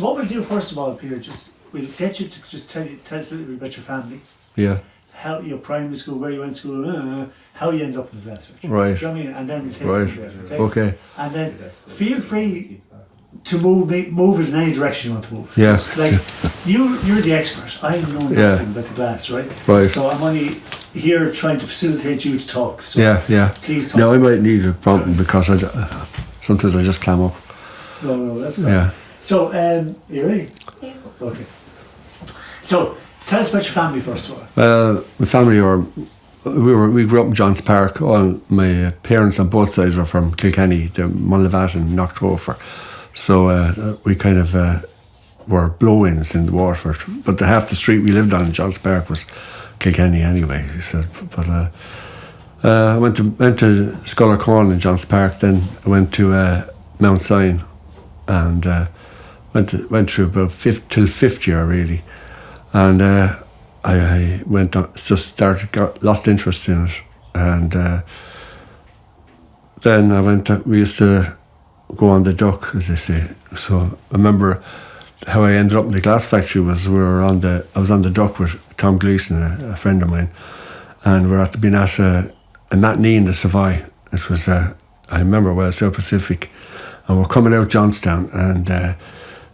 So what we'll do first of all, Peter, we'll get you to just tell us a little bit about your family. Yeah. How your primary school, where you went to school, how you end up in the class. Right. Do you know what I mean? And then we'll take Right. it from there, Okay. And then feel free to move it in any direction you want to move. Yeah. Like you're the expert. I know nothing about the class, right? Right. So I'm only here trying to facilitate you to talk. So Yeah. please talk. Now I might need a prompting because sometimes I just clam up. No, that's good. Yeah. So, you ready? Yeah. Okay. So, tell us about your family first of all. Well, my family we grew up in Johns Park. All my parents on both sides were from Kilkenny, the Mullavat and Knocktrofer. So we kind of were blow-ins in the Waterford. But half the street we lived on in Johns Park was Kilkenny anyway. He said. But I went to Sculler Corn in Johns Park. Then I went to Mount Sion, and went through about till fifth year really, and I went on, got lost interest in it, and then we used to go on the duck, as they say. So I remember how I ended up in the glass factory was I was on the duck with Tom Gleeson, a friend of mine, and we were being at a matinee in the Savoy. It was I remember well, South Pacific, and we're coming out Johnstown, and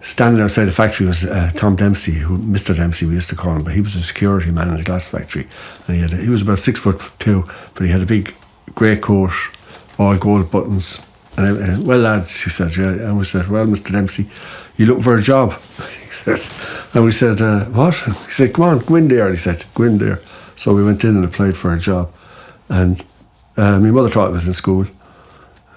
standing outside the factory was Tom Dempsey, Mr. Dempsey we used to call him, but he was a security man in the glass factory, and he was about 6'2", but he had a big grey coat, all gold buttons, and well lads, he said, yeah, and we said, well, Mr. Dempsey, you looking for a job? He said, and we said, what? He said, come on, go in there. He said, go in there. So we went in and applied for a job, and my mother thought I was in school,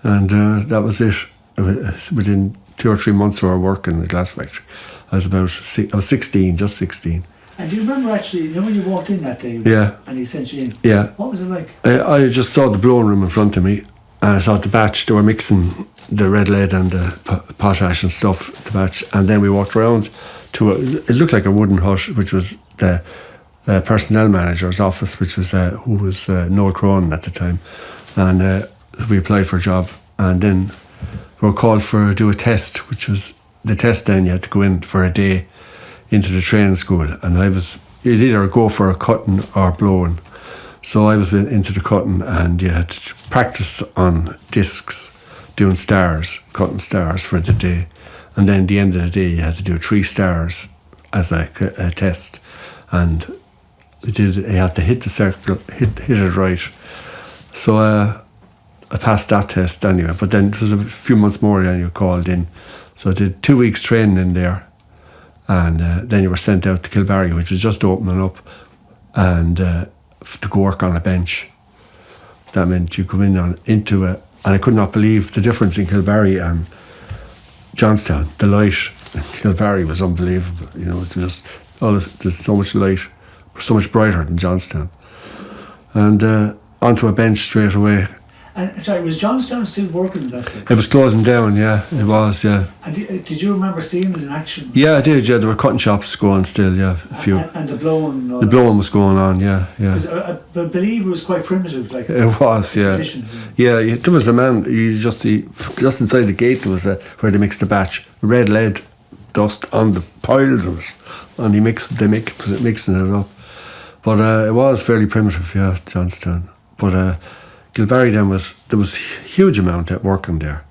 and that was it. Within 2 or 3 months of our work in the glass factory, I was 16, just 16. And do you remember actually, when you walked in that day? Yeah. And he sent you in? Yeah. What was it like? I just saw the blowing room in front of me, and I saw the batch. They were mixing the red lead and the potash and stuff, the batch, and then we walked around to it looked like a wooden hut, which was the personnel manager's office, which was who was Noel Cronin at the time, and we applied for a job, and then we were called do a test, which was the test. Then you had to go in for a day into the training school, and you'd either go for a cutting or blowing. So I was into the cutting, and you had to practice on discs, doing stars, cutting stars for the day, and then at the end of the day you had to do 3 stars as a test, and you had to hit the circle, hit it right. So I passed that test anyway, but then it was a few months more then you called in. So I did 2 weeks training in there, and then you were sent out to Kilbarry, which was just opening up, and to go work on a bench. That meant you come into it, and I could not believe the difference in Kilbarry and Johnstown. The light in Kilbarry was unbelievable. It was just, there's so much light, so much brighter than Johnstown. And onto a bench straight away. And sorry, was Johnstown still working in that state? It was closing down, yeah, it was, yeah. And did you remember seeing it in action? Yeah, I did, yeah, there were cutting shops going still, yeah, a few. And the blowing? The blowing was going on, yeah. Because I believe it was quite primitive, like. It was, yeah. Yeah, there was a man, just inside the gate there was where they mixed the batch, red lead dust on the piles of it, and they mixing it up. But it was fairly primitive, yeah, Johnstown. But Kilbarry then there was a huge amount at working there.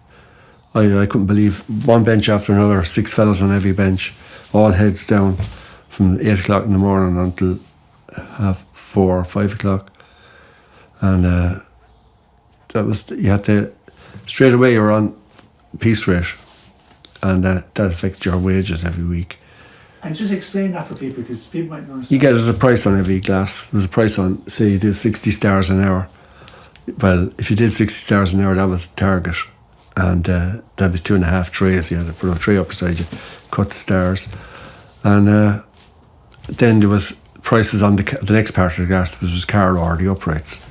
I couldn't believe one bench after another, 6 fellas on every bench, all heads down from 8 o'clock in the morning until 4 or 5 o'clock. And you had to, straight away you were on piece rate, and that affects your wages every week. And just explain that for people, because people might not understand. You get a price on every glass. There's a price on, say you do 60 stars an hour. Well, if you did 60 stars an hour, that was the target. And that'd be 2.5 trays. You had to put a tray up beside you, cut the stars. And then there was prices on the next part of the glass, which was car or the uprights.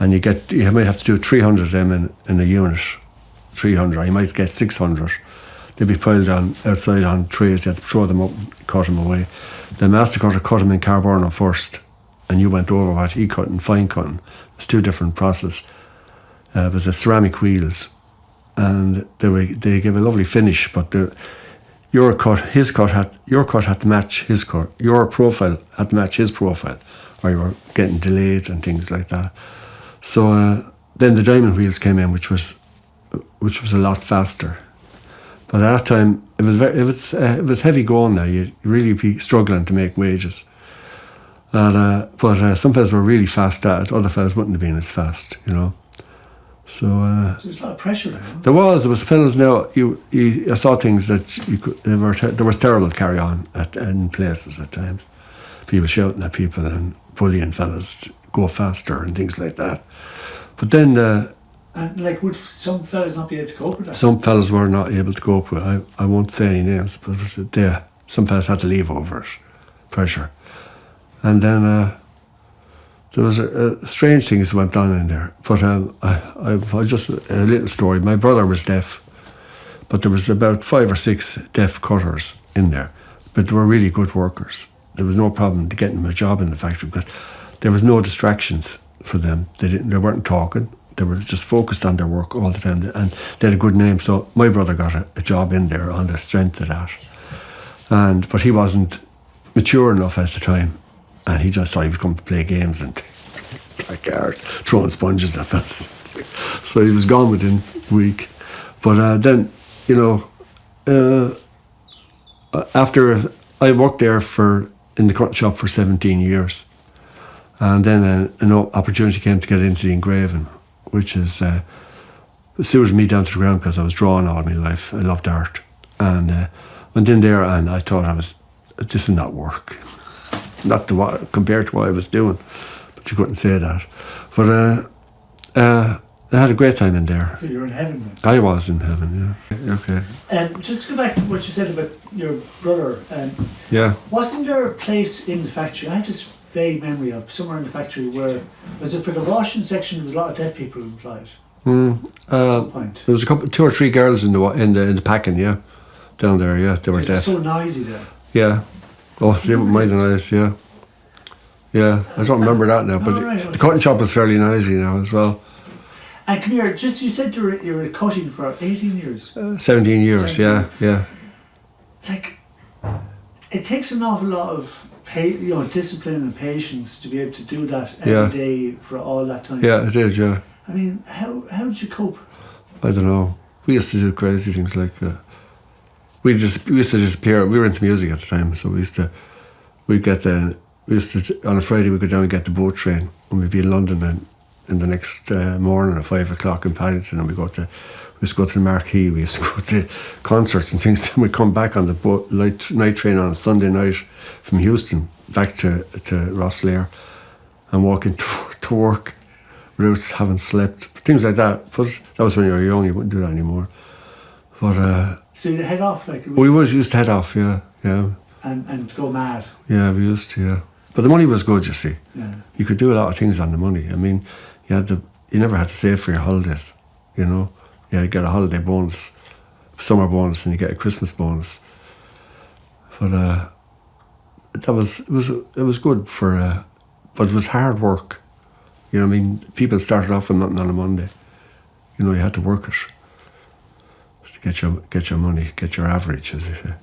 And you might have to do 300 of them in a unit. 300, or you might get 600. They'd be piled on outside on trays. You had to throw them up and cut them away. The master cutter cut them in Carborno first, and you went over what he cut in fine cutting. It's 2 different processes. It was a ceramic wheels, and they gave a lovely finish, but your cut had to match his cut. Your profile had to match his profile, or you were getting delayed and things like that. So then the diamond wheels came in, which was a lot faster. But at that time, it was heavy going. Now you'd really be struggling to make wages. But some fellas were really fast at it. Other fellas wouldn't have been as fast, you know. So there's a lot of pressure there. Huh? there was fellas. Now I saw things that there was terrible carry on in places at times. People shouting at people and bullying fellas to go faster and things like that. But then and like, would some fellas not be able to cope with that? some fellas were not able to cope with it. I won't say any names, but some fellas had to leave over it, pressure. And then there was strange things went on in there. But I just a little story. My brother was deaf, but there was about 5 or 6 deaf cutters in there. But they were really good workers. There was no problem to getting them a job in the factory because there was no distractions for them. They weren't talking. They were just focused on their work all the time, and they had a good name. So my brother got a job in there on the strength of that. But he wasn't mature enough at the time, and he just thought he was coming to play games and backyard, throwing sponges at fellas. So he was gone within a week. But then, after I worked there in the cutting shop for 17 years, and then an opportunity came to get into the engraving, which suited me down to the ground because I was drawing all my life. I loved art, and went in there and I thought this is not work, not compared to what I was doing, but you couldn't say that. But I had a great time in there. So you're in heaven, man. I was in heaven, yeah. Okay. Just to go back to what you said about your brother. Yeah. Wasn't there a place in the factory? I have this vague memory of somewhere in the factory where, was it for the washing section? There was a lot of deaf people employed. At some point. There was 2 or 3 girls in the packing, yeah, down there, yeah. They were It deaf. was so noisy there. Yeah. Oh, they were mighty nice, yeah. Yeah, I don't remember that now, but the cutting shop was fairly noisy now as well. And come here, you said you were cutting for 18 years. 17 years, 17. yeah. Like, it takes an awful lot of discipline and patience to be able to do that every day for all that time. Yeah, it is, yeah. I mean, how did you cope? I don't know. We used to do crazy things like we used to disappear. We were into music at the time, so we used to on a Friday we'd go down and get the boat train, and we'd be in London and in the next morning at 5 o'clock in Paddington, and we used to go to the Marquee. We used to go to concerts and things. Then we'd come back on the boat night train on a Sunday night from Houston back to Rosslare and walk into to work without having slept, things like that. But that was when you were young. You wouldn't do that anymore. But so you'd head off we used to head off, yeah. And go mad. Yeah, we used to, yeah. But the money was good, you see. Yeah. You could do a lot of things on the money. I mean, you never had to save for your holidays, you know. You get a holiday bonus, summer bonus, and you get a Christmas bonus. But it was good for, but it was hard work. You know what I mean? People started off with nothing on a Monday. You know, you had to work it to get your money, get your average, as they say.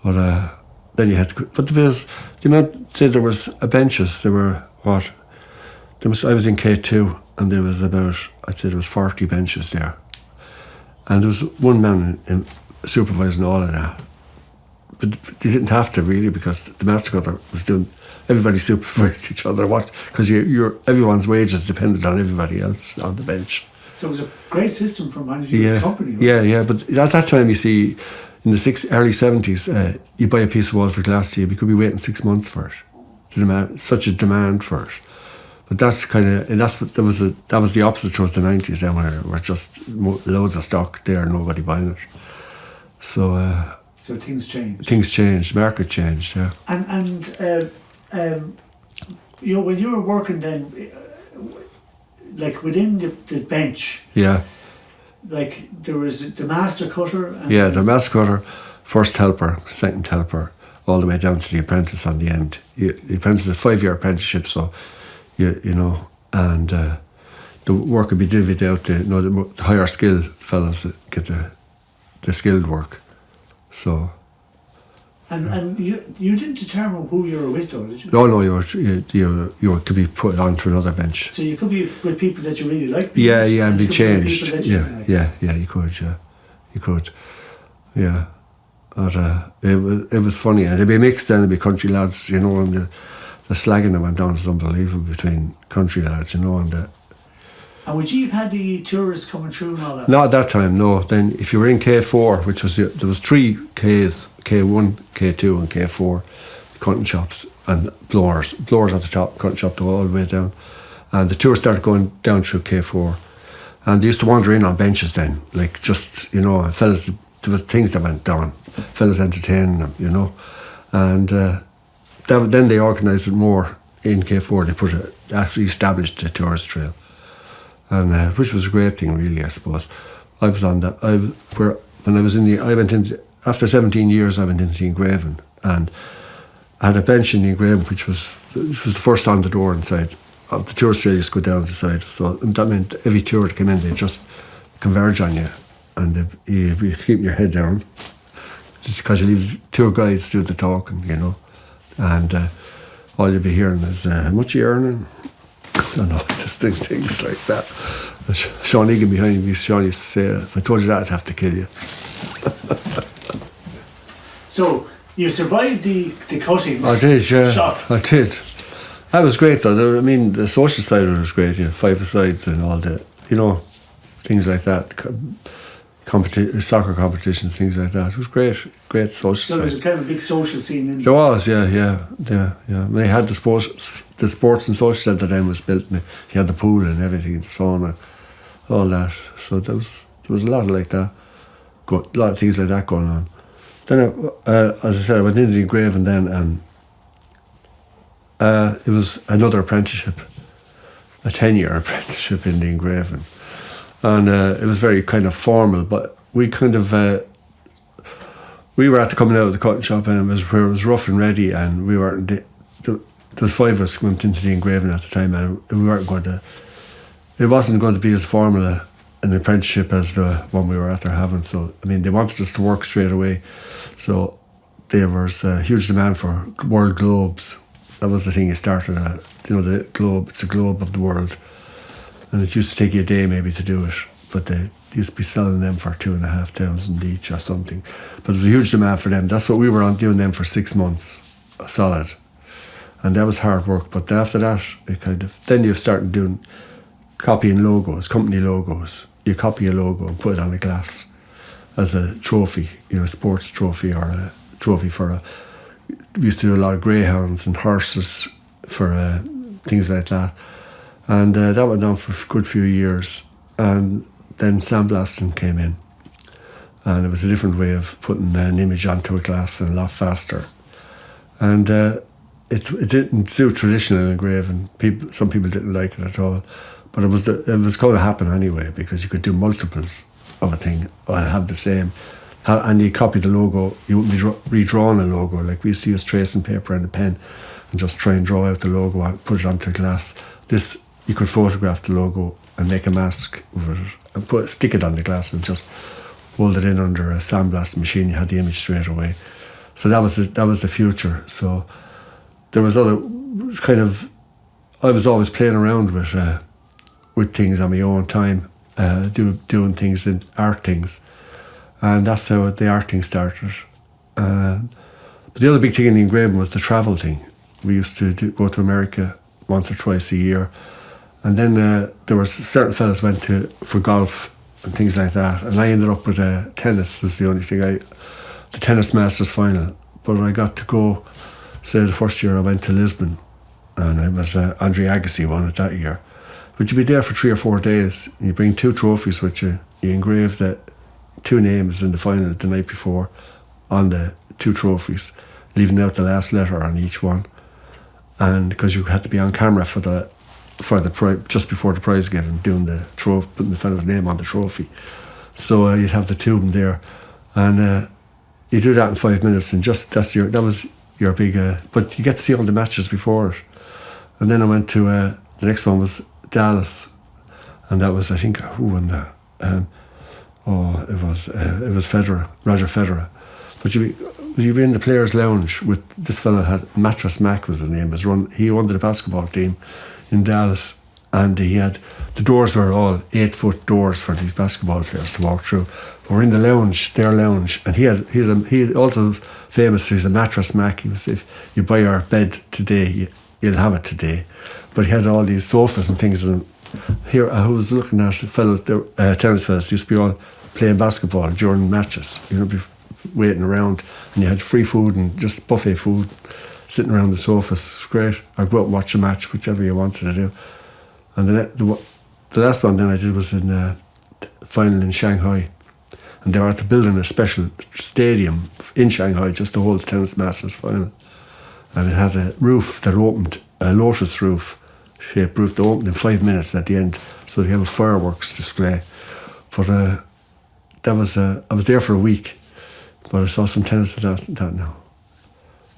But then you had to. But there was benches. There were what? I was in K2, and there was I'd say there was 40 benches there, and there was one man supervising all of that. But they didn't have to really, because the master cutter was doing. Everybody supervised each other. Because everyone's wages depended on everybody else on the bench. So it was a great system for managing the company. Right? Yeah. But at that time, you see, in the early 70s, you buy a piece of wall for glass, you could be waiting 6 months for it. Such a demand for it. But that was the opposite towards the 90s. Then, where there were just loads of stock there, nobody buying it. So things changed. Things changed. Market changed. Yeah. And when you were working then, like within the bench. Yeah. Like there was the master cutter. The master cutter, first helper, second helper, all the way down to the apprentice on the end. The apprentice is a 5-year apprenticeship, so you know, and the work would be divvied out to the higher skilled fellas that get the skilled work. So. And you didn't determine who you were with, though, did you? No, you could be put onto another bench. So you could be with people that you really like. Yeah, and be changed. You could. Yeah. But, it was funny, and it'd be mixed. Then it'd be country lads, you know, and the slagging that went down is unbelievable between country lads, you know, And would you have had the tourists coming through and all that? Not at that time, no. Then if you were in K4, which was there was 3 Ks, K1, K2 and K4, cutting shops and blowers at the top, cutting shop to all the way down. And the tourists started going down through K4. And they used to wander in on benches then, like just, you know, fellas, there was things that went down, fellas entertaining them, you know. And then they organised it more in K4, they actually established a tourist trail. And which was a great thing, really, I suppose. I was on that. After 17 years, I went into the engraving, and I had a bench in the engraving, which was the first on the door inside. Of the tourist trail, you just go down the side. So that meant every tour that came in, they just converge on you, and you keep your head down, just because you leave the tour guides do the talking, you know, and all you'll be hearing is how much are you earning. I don't know, just things like that. Sean Egan behind me, Sean used to say, if I told you that, I'd have to kill you. So, you survived the cutting. I did, yeah. Shop. I did. That was great, though. I mean, the social side of it was great, yeah. 5-a-sides and all the, you know, things like that. Soccer competitions, things like that. It was great social side. So there was a kind of a big social scene in there. Was, yeah. They had the sports and social centre then was built, and you had the pool and everything, the sauna, all that. So there was a lot of like that, a lot of things like that going on. Then, as I said, I went into the engraving then, and it was another apprenticeship, a 10-year apprenticeship in the engraving. And it was very kind of formal, but we kind of we were after coming out of the cutting shop, and it was rough and ready, and we weren't. There was 5 of us went into the engraving at the time, and we weren't going to. It wasn't going to be as formal an apprenticeship as the one we were after having. So I mean, they wanted us to work straight away. So there was a huge demand for world globes. That was the thing you started at. You know, the globe. It's a globe of the world. And it used to take you a day maybe to do it, but they used to be selling them for 2,500 each or something. But there was a huge demand for them. That's what we were on doing them for 6 months, solid. And that was hard work. But then after that, then you started doing copying logos, company logos. You copy a logo and put it on a glass as a trophy, you know, a sports trophy or a trophy for we used to do a lot of greyhounds and horses for things like that. And that went on for a good few years. And then sandblasting came in. And it was a different way of putting an image onto a glass and a lot faster. And it didn't suit traditional engraving. Some people didn't like it at all. But it was going to happen anyway, because you could do multiples of a thing and have the same. And you copy the logo. You wouldn't be redrawing a logo. Like we used to use tracing paper and a pen and just try and draw out the logo and put it onto glass. You could photograph the logo and make a mask of it and stick it on the glass and just hold it in under a sandblasting machine. You had the image straight away. So that was the future. So there was other kind of. I was always playing around with things on my own time, doing things in art things, and that's how the art thing started. But the other big thing in the engraving was the travel thing. We used to go to America once or twice a year. And then there were certain fellas went for golf and things like that. And I ended up with tennis was the only thing the tennis masters final. But I got to go, say the first year I went to Lisbon, and it was Andre Agassi won it that year. But you'd be there for 3 or 4 days. You bring 2 trophies with you. You engrave the 2 names in the final the night before on the 2 trophies, leaving out the last letter on each one. And because you had to be on camera for the just before the prize giving, doing the trophy, putting the fella's name on the trophy. So you'd have the 2 of them there, and you do that in 5 minutes, and that was your big. But you get to see all the matches before it, and then I went to the next one was Dallas, and that was, I think, who won that? It was Federer, Roger Federer. would you be in the players' lounge with this fella had Mattress Mac was his name. He owned the basketball team in Dallas, and he had the doors were all 8-foot doors for these basketball players to walk through. We're in the lounge, their lounge, and he also was famous. He's a Mattress Mac. He was, if you buy our bed today, you'll have it today. But he had all these sofas and things. And here I was looking at tennis fellas used to be all playing basketball during matches. Be waiting around, and you had free food and just buffet food sitting around the sofas. It's great. I'd go out and watch a match, whichever you wanted to do. And the last one then I did was in final in Shanghai, and they were after building a special stadium in Shanghai just to hold the Tennis Masters final, and it had a roof that opened, a lotus roof shaped roof that opened in 5 minutes at the end, so they have a fireworks display. But I was there for a week, but I saw some tennis at that now.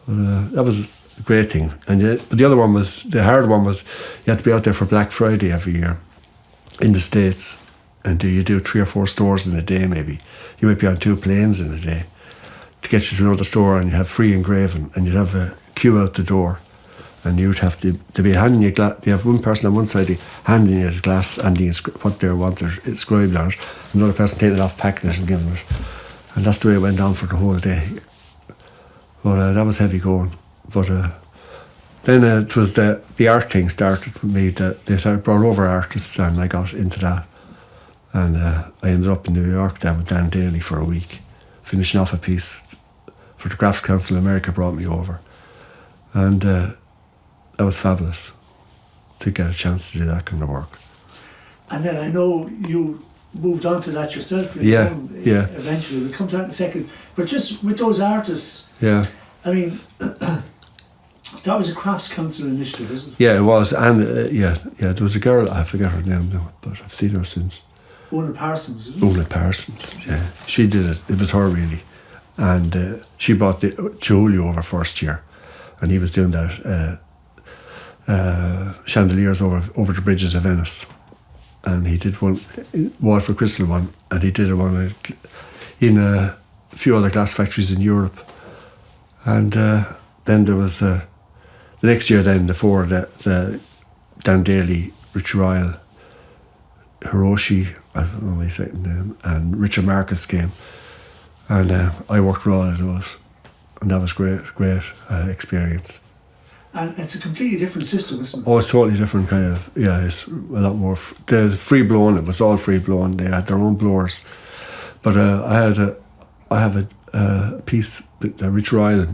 But that was a great thing. But the other one was, the hard one was, you had to be out there for Black Friday every year in the States, and you do 3 or 4 stores in a day maybe. You might be on 2 planes in a day to get you to another store, and you have free engraving, and you'd have a queue out the door, and you'd have to be handing you they have one person on one side handing you the glass and what they want inscribed on it, another person taking it off, packing it and giving it, and that's the way it went on for the whole day. But that was heavy going. But then it was the art thing started for me. They brought over artists, and I got into that, and I ended up in New York then with Dan Daly for a week, finishing off a piece for the Graphic Council of America. Brought me over, and that was fabulous to get a chance to do that kind of work. And then I know you moved on to that yourself. Eventually, we'll come to that in a second. But just with those artists, I mean, that was a Crafts Council initiative, isn't it? Yeah, it was. And there was a girl, I forget her name now, but I've seen her since. Una Parsons, isn't it? Una Parsons, yeah. She did it. It was her, really. And she brought Giulio over first year, and he was doing that chandeliers over the bridges of Venice. And he did one, Waterford Crystal one, and he did one in a few other glass factories in Europe. And then there was the next year, then the Dan Daly, Rich Ryle, Hiroshi, I don't know my second name, and Richard Marcus came, and I worked with all of those, and that was great experience. And it's a completely different system, isn't it? Oh, it's totally different kind of, it's a lot more, the free blowing, it was all free blowing, they had their own blowers. But I have a piece that Rich Ryle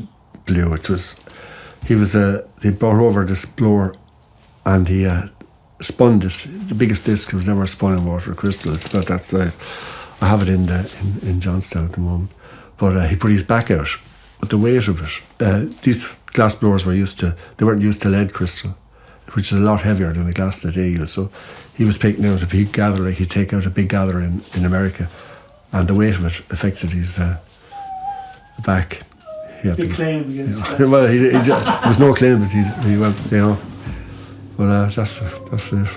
blew, they brought over this blower, and he spun the biggest disc that was ever spun in Waterford Crystal. It's about that size. I have it in Johnstown at the moment. But he put his back out, but the weight of it, these glass blowers weren't used to lead crystal, which is a lot heavier than the glass that they use. So he was taking out a big gather, like he'd take out a big gather in America, and the weight of it affected his back. Big claim against that. Well, there was no claim, but he went, But that's it.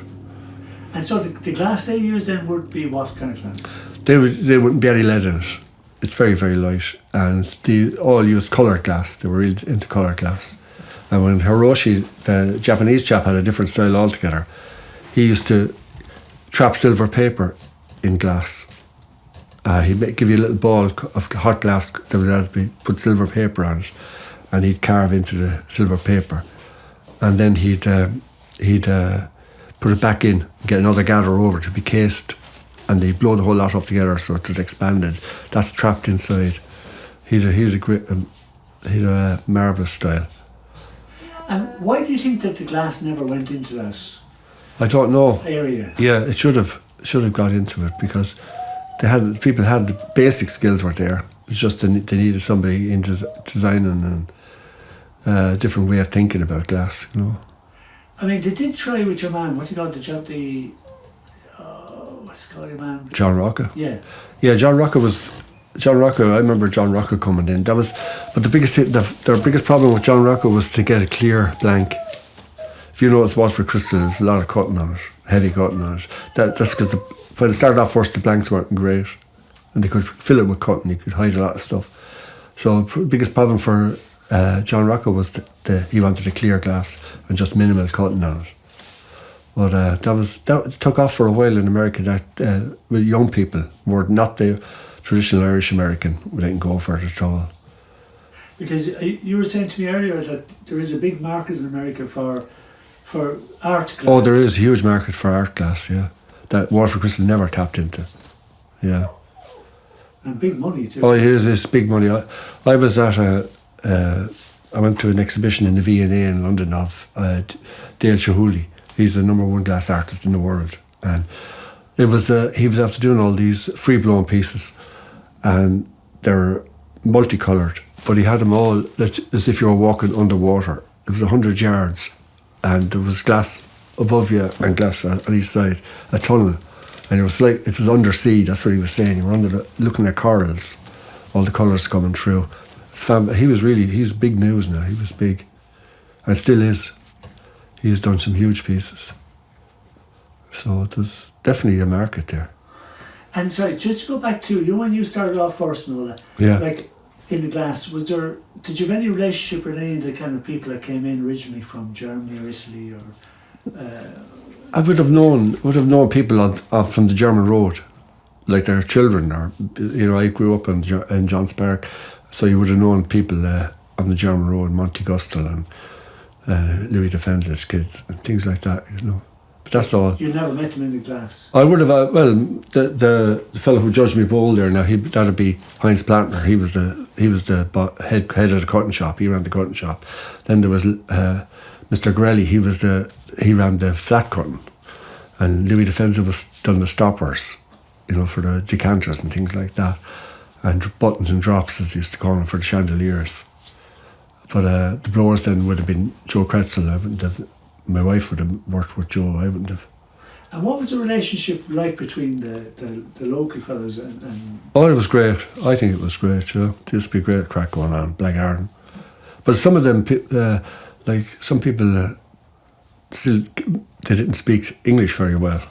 And so the glass they used then would be what kind of glass? They wouldn't be any lead in it. It's very, very light, and they all used coloured glass. They were really into coloured glass. And when Hiroshi, the Japanese chap, had a different style altogether, he used to trap silver paper in glass. He'd give you a little ball of hot glass that would have to put silver paper on it, and he'd carve into the silver paper, and then he'd put it back in, get another gather over to be cased, and they blow the whole lot up together so it expanded. That's trapped inside. He had a marvellous style. And why do you think that the glass never went into that I don't know. area? Yeah, it should have got into it because people had the basic skills were there. It's just they needed somebody in designing and a different way of thinking about glass, you know. I mean, they did try with your man. What do you call the job? What's it called, your man? John Rocca. Yeah. Yeah, John Rocca. I remember John Rocca coming in. But the biggest problem with John Rocca was to get a clear blank. If you notice Waterford Crystal, there's a lot of cutting on it, heavy cutting on it. That's because when it started off first, the blanks weren't great, and they could fill it with cutting. You could hide a lot of stuff. So biggest problem for John Rocco was he wanted a clear glass and just minimal cutting on it. But that took off for a while in America. That with young people were not the traditional Irish American. We didn't go for it at all. Because you were saying to me earlier that there is a big market in America for art glass. Oh, there is a huge market for art glass. Yeah, that Waterford Crystal never tapped into. Yeah. And big money too. Oh, it is big money. I was at I went to an exhibition in the V&A in London of Dale Chihuly. He's the #1 glass artist in the world, and he was after doing all these free blown pieces, and they're multicoloured. But he had them all as if you were walking underwater. It was 100 yards, and there was glass above you and glass on each side, a tunnel. And it was undersea, that's what he was saying. You were looking at corals, all the colours coming through. He's big news now, he was big. And still is. He has done some huge pieces. So there's definitely a market there. And sorry, just to go back to you, when you started off first and all that, Yeah. like in the glass, did you have any relationship with any of the kind of people that came in originally from Germany or Italy or... I would have known people from the German Road, like their children, or I grew up in Johns Park, so you would have known people on the German Road, Monty Gustel and Louis Defense's kids and things like that, But that's all. You never met them in the glass? I would have. The fellow who judged me bowl there now, that'd be Heinz Plantner. He was the head of the cutting shop. He ran the cutting shop. Then there was Mr. Grelly. He ran the flat cutting, and Louis Defense was done the stoppers, for the decanters and things like that, and buttons and drops, as they used to call them, for the chandeliers. But the blowers then would have been Joe Kretzel. My wife would have worked with Joe. I wouldn't have. And what was the relationship like between the local fellas and... Oh, it was great. I think it was great, There used to be great crack going on, Blackgarden. But some of them, like some people, still, they didn't speak English very well,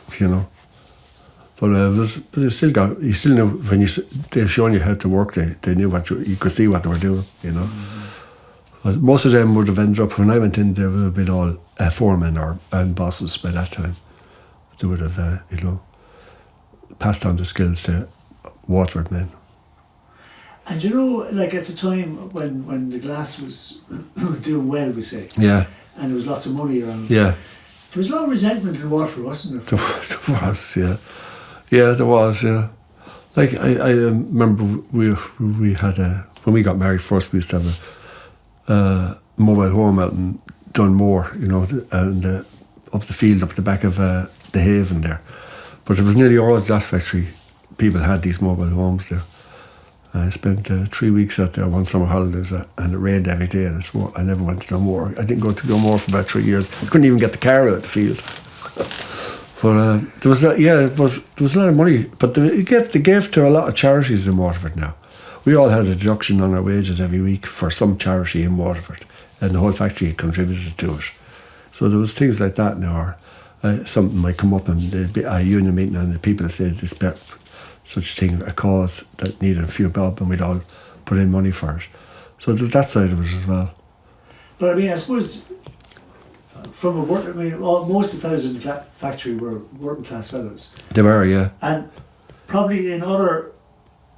But you still knew when they've shown you how to work, they knew you could see what they were doing, But most of them would have ended up, when I went in, they would have been all foremen and bosses by that time. They would have, passed on the skills to Waterford men. And like at the time when the glass was doing well, we say, Yeah. and there was lots of money around, Yeah. there was a lot of resentment in Waterford, wasn't there? There was, yeah. Yeah, there was, yeah. Like, I remember we had when we got married first, we used to have a mobile home out in Dunmore, and up the field, up the back of the Haven there. But it was nearly all glass factory people had these mobile homes there. I spent 3 weeks out there one summer holidays, and it rained every day, and I never went to Dunmore. I didn't go to Dunmore for about 3 years. I couldn't even get the car out of the field. But there was a lot of money. But they gave to a lot of charities in Waterford now. We all had a deduction on our wages every week for some charity in Waterford, and the whole factory contributed to it. So there was things like that now. Or something might come up and there'd be a union meeting, and the people said this such a thing, a cause that needed a few bob, and we'd all put in money for it. So there's that side of it as well. But I suppose most of the fellas in the factory were working class fellas. They were, yeah. And probably in other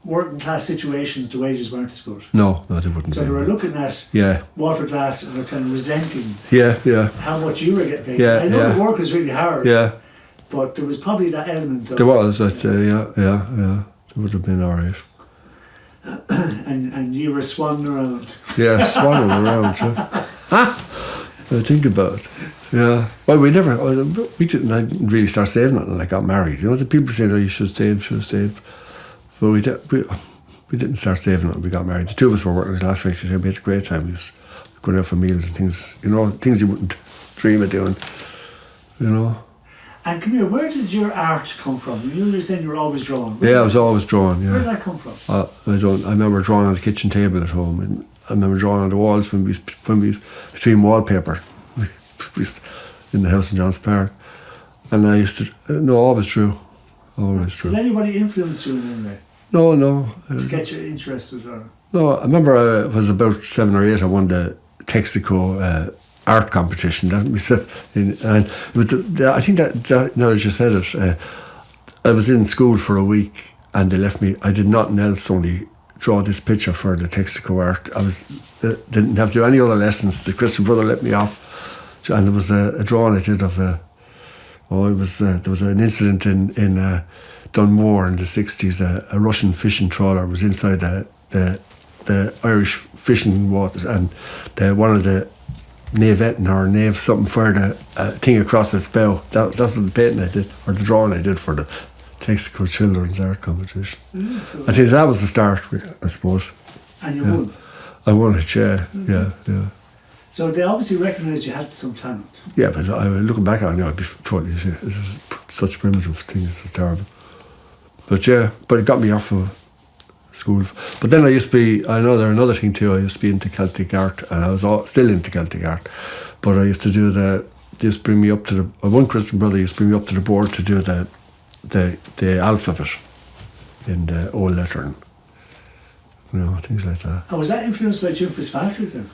working class situations, the wages weren't as good. No, they wouldn't. So they were looking at Waterford Glass and they're kind of resenting how much you were getting paid. I know the work was really hard. Yeah. But there was probably that element of... There was, I'd say, yeah. It would have been alright. and you were swanning around. Yeah, swanning around. I think about it. Yeah. Well, we didn't really start saving until I got married. The people say, you should save. But we didn't start saving until we got married. The two of us were working at the glass factory. We had a great time. We was going out for meals and things, things you wouldn't dream of doing, And come here, where did your art come from? You were saying you were always drawing. I was always drawing, yeah. Where did that come from? I remember drawing on the kitchen table at home, and I remember drawing on the walls when we between wallpaper in the house in Johns Park. And I used to, always drew. Always drew. Did anybody influence you in any way? No. To get you interested? Or? No, I remember I was about 7 or 8. I won the Texaco art competition. That myself, and with I think that now as you said it, I was in school for a week and they left me. I did nothing else, only draw this picture for the Texaco art. I didn't have to do any other lessons. The Christian brother let me off, and there was a drawing I did of there was an incident in Dunmore in the 60s. A Russian fishing trawler was inside the Irish fishing waters, and one of the nave something fired a thing across its bow. That's what the painting I did, or the drawing I did for the Texaco Children's Art Competition. I think that was the start, I suppose. And you won? I won it, yeah. So they obviously recognised you had some talent. Yeah, but looking back on it, I'd be totally shit. It was such primitive things, it was terrible. But yeah, but it got me off of school. But then I used to be, I know there's another thing too, I used to be into Celtic art, and I was still into Celtic art. But I used to do they used to bring me up to one Christian brother used to bring me up to the board to do the alphabet in the old lettering. Things like that. And was that influenced by Jim Fitzpatrick then?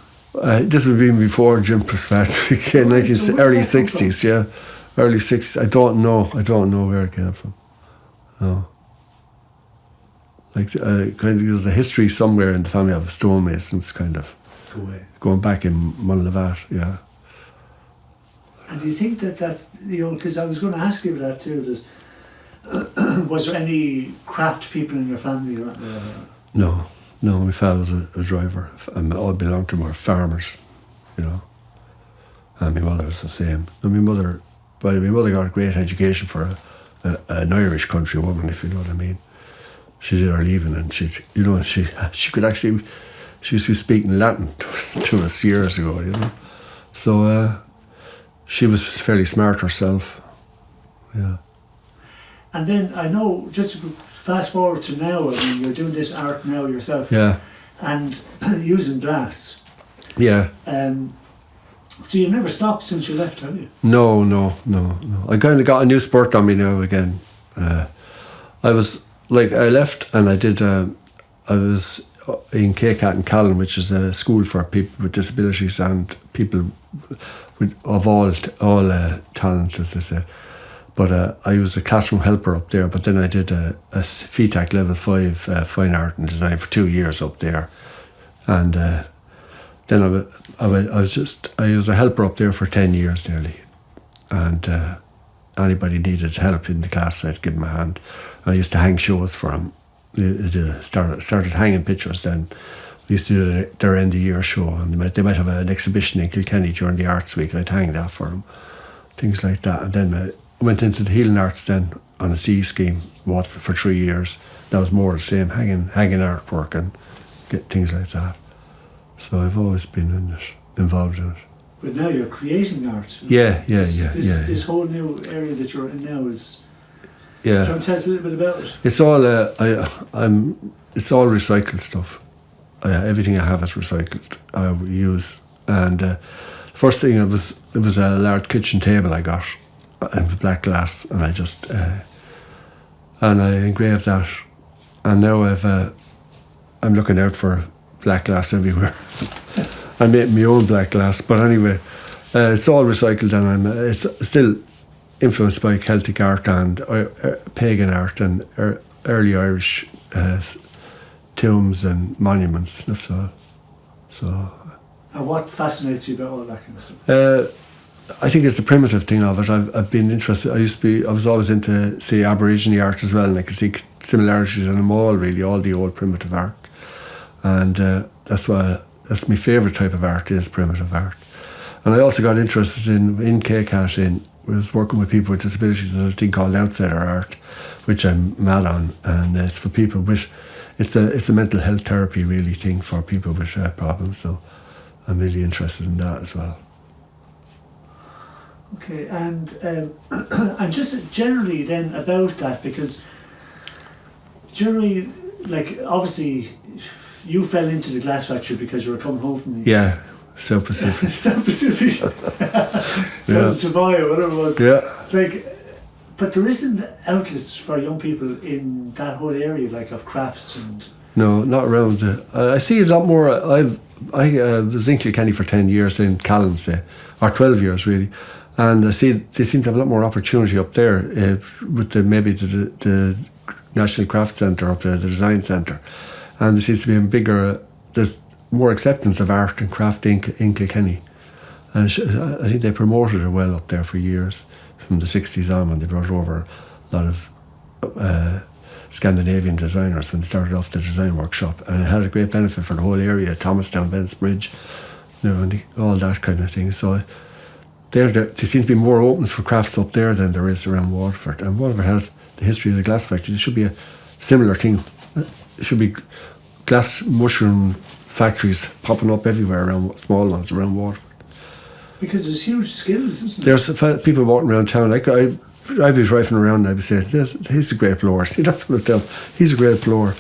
This would be before Jim Fitzpatrick, early 60s, yeah. Early 60s. I don't know where it came from. No. Like, kind of, there's a history somewhere in the family of stonemasons, kind of. Going back in Mullavat, yeah. And do you think that because I was going to ask you about that too, that was there any craft people in your family? No, my father was a driver, and all belonged to more farmers, and my mother was the same. And my mother got a great education for an Irish country woman, if you know what I mean. She did her leaving, and she could actually, she used to be speaking Latin to us years ago, So she was fairly smart herself, yeah. And then I know, just fast forward to now, I mean, you're doing this art now yourself. Yeah. And using glass. Yeah. So you've never stopped since you left, have you? No. I kind of got a new spurt on me now again. I left and I did, I was in KCAT in Callan, which is a school for people with disabilities and people of all talent, as they say. But I was a classroom helper up there, but then I did a FETAC level 5 fine art and design for 2 years up there. And then I was a helper up there for 10 years nearly. And anybody needed help in the class, I'd give them a hand. I used to hang shows for them. Started hanging pictures then. We used to do their end of year show, and they might have an exhibition in Kilkenny during the Arts Week. I'd hang that for them, things like that. And then I went into the Healing Arts then on a C scheme, for 3 years. That was more the same, hanging artwork and get things like that. So I've always been involved in it. But now you're creating art. Yeah. This whole new area that you're in now is. Yeah. Do you want to tell us a little bit about it? It's all it's all recycled stuff. Everything I have is recycled. I use, and first thing it was a large kitchen table I got, and black glass, and I just and I engraved that, and now I'm looking out for black glass everywhere. I made my own black glass, but anyway, it's all recycled, and it's still influenced by Celtic art and pagan art and early Irish tombs and monuments. That's all. So. And what fascinates you about all that kind of stuff? I think it's the primitive thing of it. I've been interested. I was always into, say, Aborigine art as well, and I could see similarities in them all, really, all the old primitive art. And that's my favourite type of art, is primitive art. And I also got interested in KCAT. I was working with people with disabilities. There's a thing called outsider art, which I'm mad on, and it's for people with. It's a mental health therapy really thing for people with problems. So I'm really interested in that as well. Okay, and just generally then about that, because generally, like, obviously you fell into the glass factory because you were coming home from South Pacific. South Pacific. Dubai or whatever it was. Yeah. Like, but there isn't outlets for young people in that whole area, like, of crafts and. No, not around. I see a lot more. I was in Kilkenny for 10 years in Callan, say, or 12 years really, and I see they seem to have a lot more opportunity up there with the National Craft Centre up there, the Design Centre, and there seems to be a bigger. There's more acceptance of art and craft in Kilkenny, and I think they promoted it well up there for years, from the 60s on, when they brought over a lot of Scandinavian designers when they started off the design workshop, and it had a great benefit for the whole area, Thomastown, Bennetts Bridge, and all that kind of thing. So there seems to be more opens for crafts up there than there is around Waterford, and Waterford has the history of the glass factory. There should be a similar thing. There should be glass mushroom factories popping up everywhere around, small ones around Waterford. Because there's huge skills, isn't there? There's people walking around town, like I'd be driving around and I'd be saying, he's a great blower. See, that's what I tell him. He's a great blower.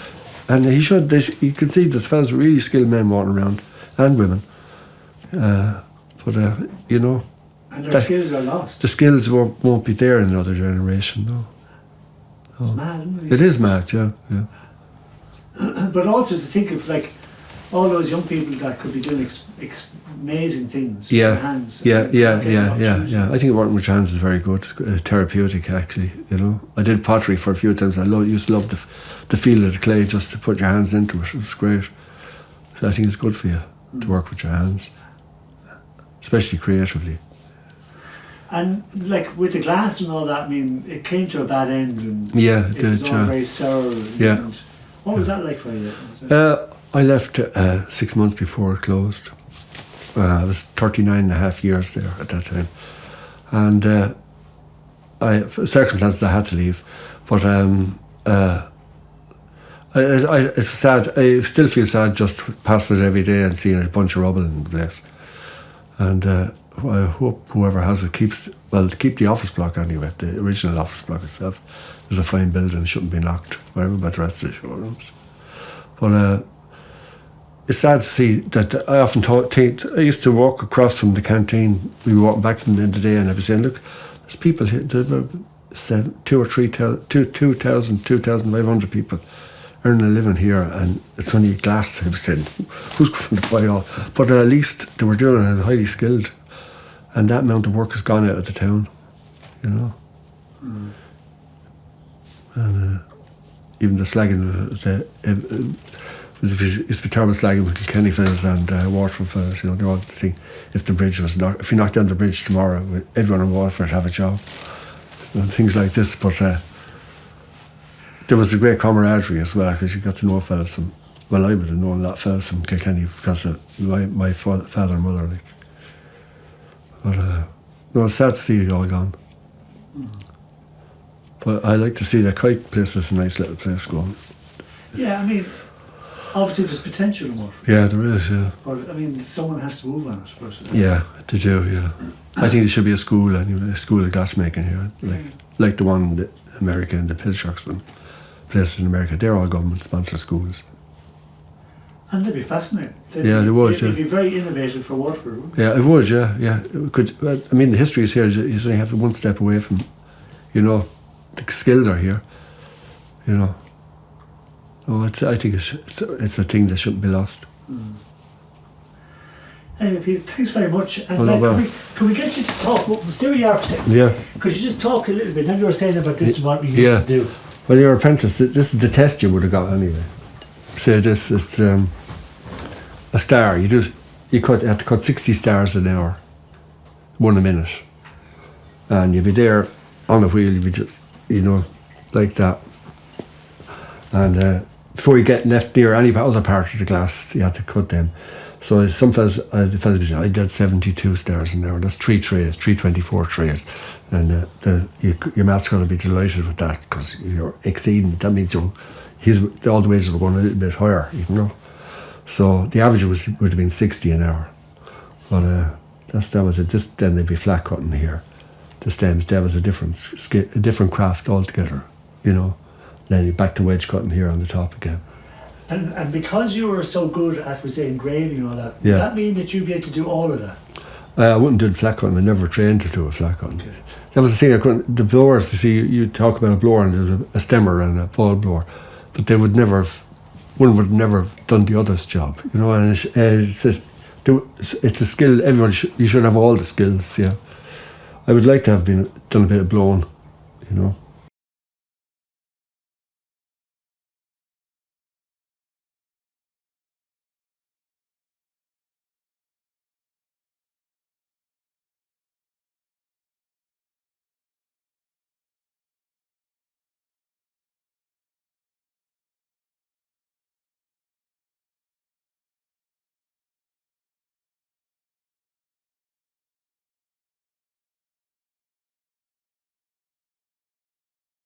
And you can see there's fellas, really skilled men walking around, and women. You know. And their skills are lost. The skills won't be there in another generation, no. It's mad, isn't it? It is mad, yeah. But also to think of, like, all those young people that could be doing amazing things with their hands. Yeah. I think working with your hands is very good, therapeutic actually, you know. I did pottery for a few times. I used to love the feel of the clay, just to put your hands into it. It was great. So I think it's good for you to work with your hands, especially creatively. And like with the glass and all that, I mean, it came to a bad end, and it was all very sour. And what was that like for you? I left 6 months before it closed. I was 39 and a half years there at that time. And for circumstances I had to leave. But it's sad. I still feel sad just passing it every day and seeing a bunch of rubble in the place. And I hope whoever has it keep the office block anyway, the original office block itself. It's a fine building, it shouldn't be knocked, whatever about the rest of the showrooms. But it's sad to see that. I often I used to walk across from the canteen. We were walking back from the end of the day, and I was saying, look, there's people here, there's about 2,500 people earning a living here, and it's only glass. I was saying, who's going to buy all? But at least they were doing it, highly skilled, and that amount of work has gone out of the town, you know. And even the slagging, it's the terrible slagging with Kilkenny fellas and Waterford fellas, you know, they all think if you knock down the bridge tomorrow, everyone in Waterford have a job, and things like this. But there was a great camaraderie as well, because you got to know fellas I would have known a lot of fellas from Kilkenny because of my father and mother, like. But no, it's sad to see it all gone. But I like to see the Kite place is a nice little place going. Yeah, I mean, obviously there's potential more. Yeah, there is, yeah. But I mean, someone has to move on it. But, yeah, they do, yeah. I think there should be a school, anyway, a school of glassmaking here, like the one in America and the Pilshocks and places in America. They're all government-sponsored schools. And they'd be fascinating. They would. They'd be very innovative for Waterford, wouldn't they? Yeah, it would, yeah. It could. I mean, the history is here. You only have one step away from, you know, the skills are here, you know. Oh, I think it's a thing that shouldn't be lost. Anyway, Peter, thanks very much. And can we get you to talk? Stay where you are for a second. Yeah. Could you just talk a little bit? Now you were saying about this is what you used to do. Well, you're an apprentice. This is the test you would have got anyway. Say this, it's a star. You have to cut 60 stars an hour, 1 a minute, and you'll be there on a wheel. You'll be just, you know, like that. And before you get left near any other part of the glass, you have to cut them. So some fellas, the fellas be saying, I did 72 stars an hour. That's 324 trays. And your math's going to be delighted with that, because you're exceeding. That means all the wages are going a little bit higher, you know. So the average would have been 60 an hour. But that was it. Then they'd be flat cutting here. The stems, that was a different craft altogether, you know. Then you're back to wedge cutting here on the top again. And because you were so good at, engraving and all that, would that mean that you'd be able to do all of that? I wouldn't do the flat cutting. I never trained to do a flat cutting. Okay. That was the thing. I couldn't. The blowers, you see, you talk about a blower and there's a stemmer and a ball blower, but they would never have one would never have done the other's job, you know. And it's a skill. Everybody you should have all the skills. Yeah, I would like to have done a bit of blowing, you know.